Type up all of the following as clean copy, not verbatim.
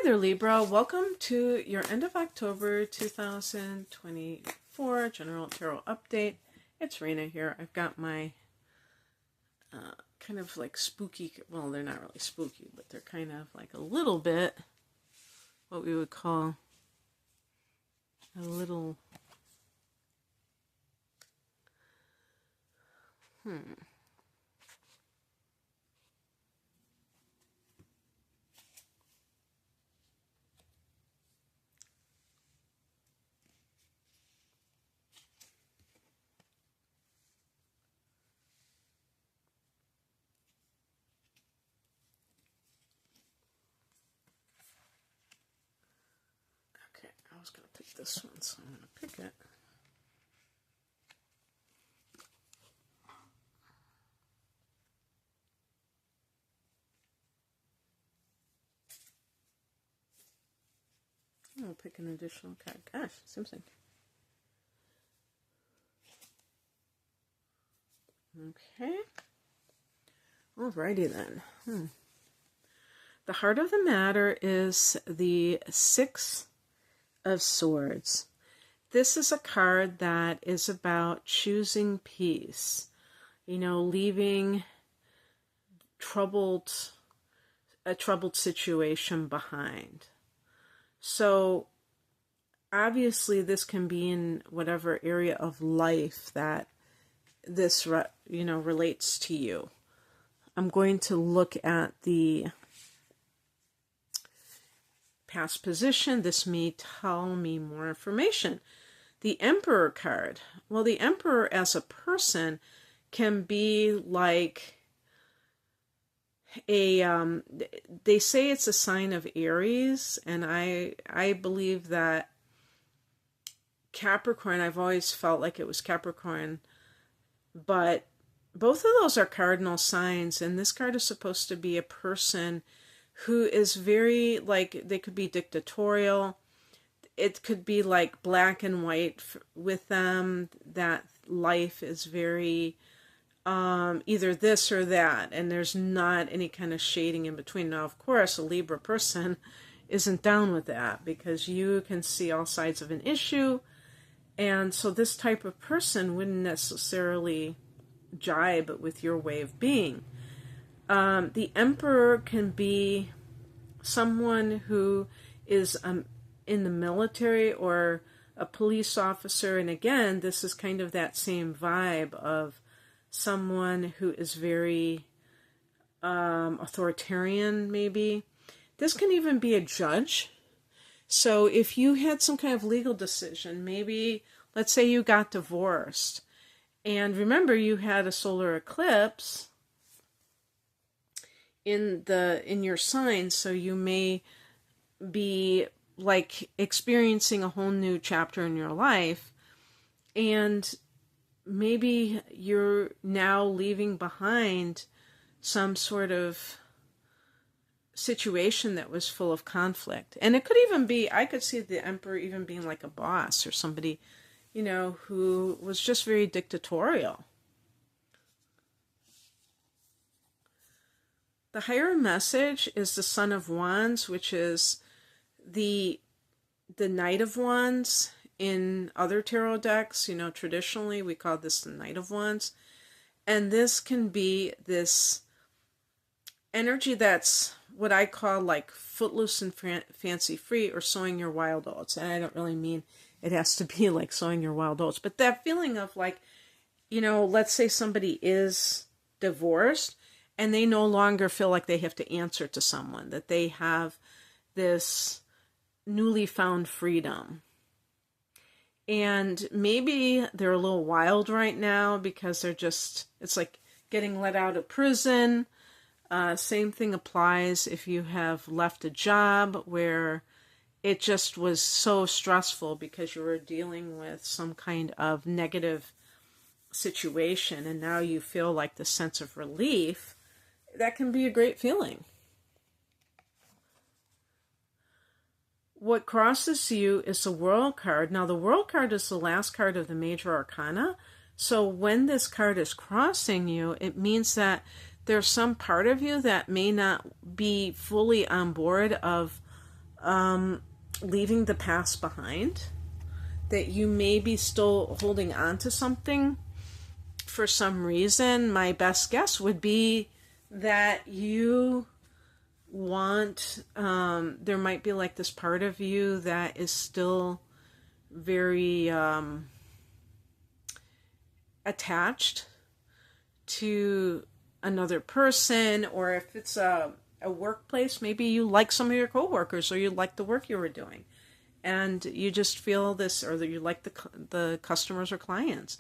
there, Libra. Welcome to your end of October 2024 General Tarot Update. It's Rena here. I've got my kind of like spooky, well, they're not really spooky, but they're kind of like a little bit what we would call a little, Okay, I was going to pick this one, so I'm going to pick it. I'll pick an additional card. Gosh, seems like. Okay. Alrighty then. The heart of the matter is the Six of Swords. This is a card that is about choosing peace. You know, leaving a troubled situation behind. So obviously this can be in whatever area of life that this, relates to you. I'm going to look at the past position. This may tell me more information. The Emperor card. Well, the Emperor as a person can be like they say it's a sign of Aries, and I believe that Capricorn, I've always felt like it was Capricorn, but both of those are cardinal signs, and this card is supposed to be a person who is very, like, they could be dictatorial. It could be like black and white with them, that life is very either this or that, and there's not any kind of shading in between. Now, of course, a Libra person isn't down with that because you can see all sides of an issue, and so this type of person wouldn't necessarily jibe with your way of being. The Emperor can be someone who is in the military or a police officer, and again, this is kind of that same vibe of someone who is very authoritarian, maybe. This can even be a judge. So if you had some kind of legal decision, maybe, let's say you got divorced, and remember you had a solar eclipse in your sign, so you may be like experiencing a whole new chapter in your life, and maybe you're now leaving behind some sort of situation that was full of conflict. And it could even be, I could see the Emperor even being like a boss or somebody, who was just very dictatorial. The higher message is the Son of Wands, which is the Knight of Wands. In other tarot decks, traditionally we call this the Knight of Wands. And this can be this energy that's what I call like footloose and fancy free, or sowing your wild oats. And I don't really mean it has to be like sowing your wild oats, but that feeling of like, let's say somebody is divorced and they no longer feel like they have to answer to someone, that they have this newly found freedom. And maybe they're a little wild right now because they're just, it's like getting let out of prison. Same thing applies if you have left a job where it just was so stressful because you were dealing with some kind of negative situation, and now you feel like the sense of relief. That can be a great feeling. What crosses you is the World card. Now, the World card is the last card of the major arcana. So when this card is crossing you, it means that there's some part of you that may not be fully on board of leaving the past behind, that you may be still holding on to something for some reason. My best guess would be that you want, there might be like this part of you that is still very attached to another person, or if it's a workplace, maybe you like some of your coworkers, or you like the work you were doing, and you just feel this, or that you like the customers or clients.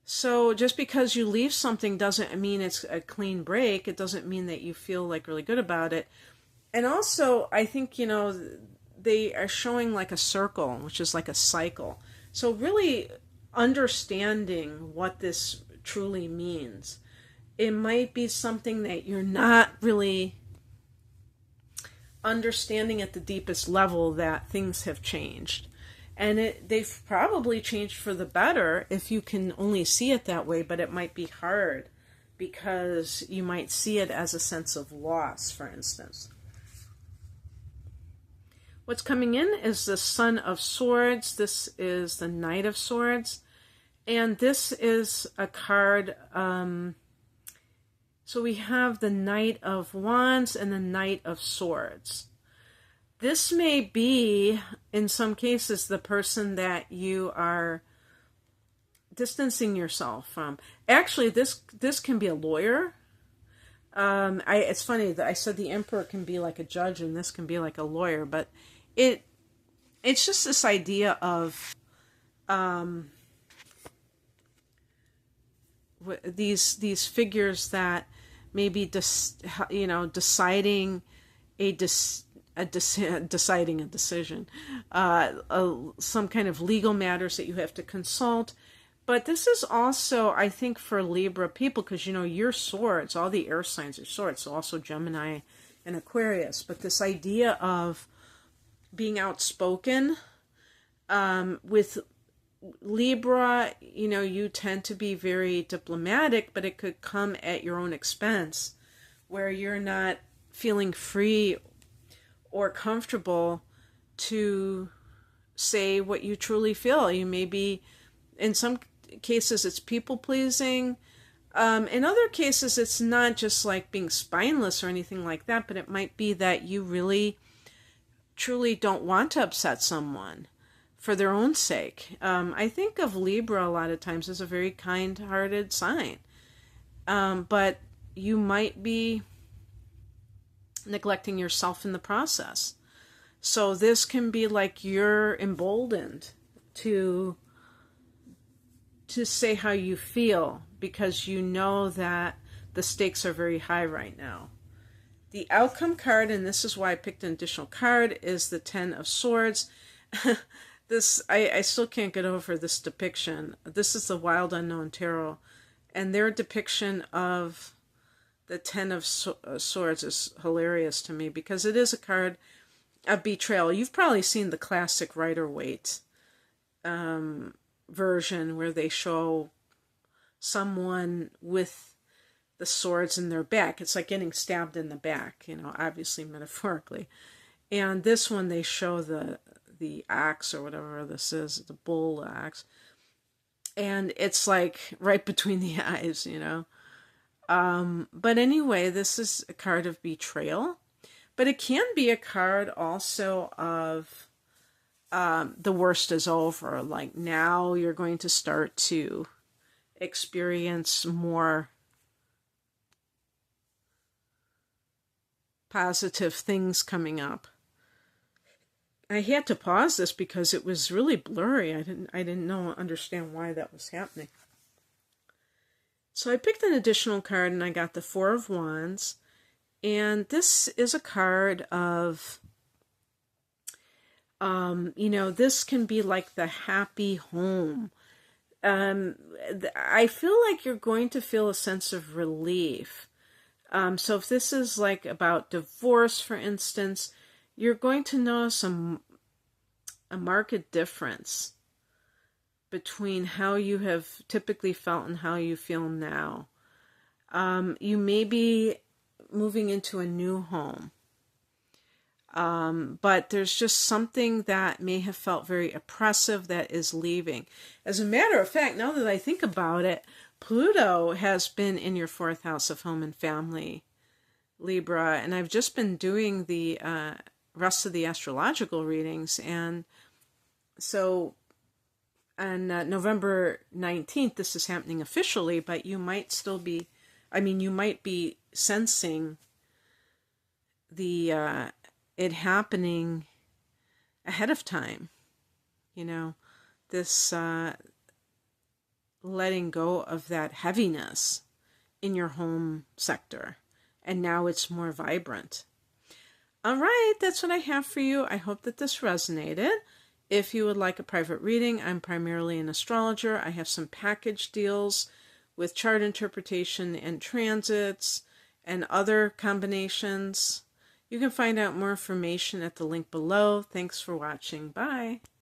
So just because you leave something doesn't mean it's a clean break. It doesn't mean that you feel like really good about it. And also, I think, they are showing like a circle, which is like a cycle. So really understanding what this truly means. It might be something that you're not really understanding at the deepest level, that things have changed. And they've probably changed for the better if you can only see it that way, but it might be hard because you might see it as a sense of loss, for instance. What's coming in is the Son of Swords. This is the Knight of Swords. And this is a card, so we have the Knight of Wands and the Knight of Swords. This may be, in some cases, the person that you are distancing yourself from. Actually, this can be a lawyer. It's funny that I said the Emperor can be like a judge and this can be like a lawyer, but it's just this idea of these figures that may be deciding a decision, some kind of legal matters that you have to consult. But this is also, I think, for Libra people, because your swords, all the air signs are swords, so also Gemini and Aquarius. But this idea of being outspoken, with Libra, you tend to be very diplomatic, but it could come at your own expense, where you're not feeling free or comfortable to say what you truly feel. You may be, in some cases, it's people-pleasing. In other cases, it's not just like being spineless or anything like that, but it might be that you really, truly don't want to upset someone for their own sake. I think of Libra a lot of times as a very kind-hearted sign. But you might be neglecting yourself in the process. So this can be like you're emboldened to say how you feel, because you know that the stakes are very high right now. The outcome card, and this is why I picked an additional card, is the Ten of Swords. I still can't get over this depiction. This is the Wild Unknown Tarot, and their depiction of the Ten of Swords is hilarious to me, because it is a card of betrayal. You've probably seen the classic Rider-Waite version, where they show someone with the swords in their back. It's like getting stabbed in the back, obviously metaphorically. And this one, they show the axe, or whatever this is, the bull axe, and it's like right between the eyes, But anyway, this is a card of betrayal, but it can be a card also of the worst is over. Like, now you're going to start to experience more positive things coming up. I had to pause this because it was really blurry. I didn't understand why that was happening. So I picked an additional card, and I got the Four of Wands. And this is a card of, this can be like the happy home. I feel like you're going to feel a sense of relief. So if this is like about divorce, for instance, you're going to notice a marked difference between how you have typically felt and how you feel now. You may be moving into a new home. But there's just something that may have felt very oppressive that is leaving. As a matter of fact, now that I think about it, Pluto has been in your fourth house of home and family, Libra, and I've just been doing the rest of the astrological readings. And so on November 19th, this is happening officially, but you might still be, you might be sensing the it happening ahead of time. This letting go of that heaviness in your home sector. And now it's more vibrant. All right, that's what I have for you. I hope that this resonated. If you would like a private reading, I'm primarily an astrologer. I have some package deals with chart interpretation and transits and other combinations. You can find out more information at the link below. Thanks for watching. Bye.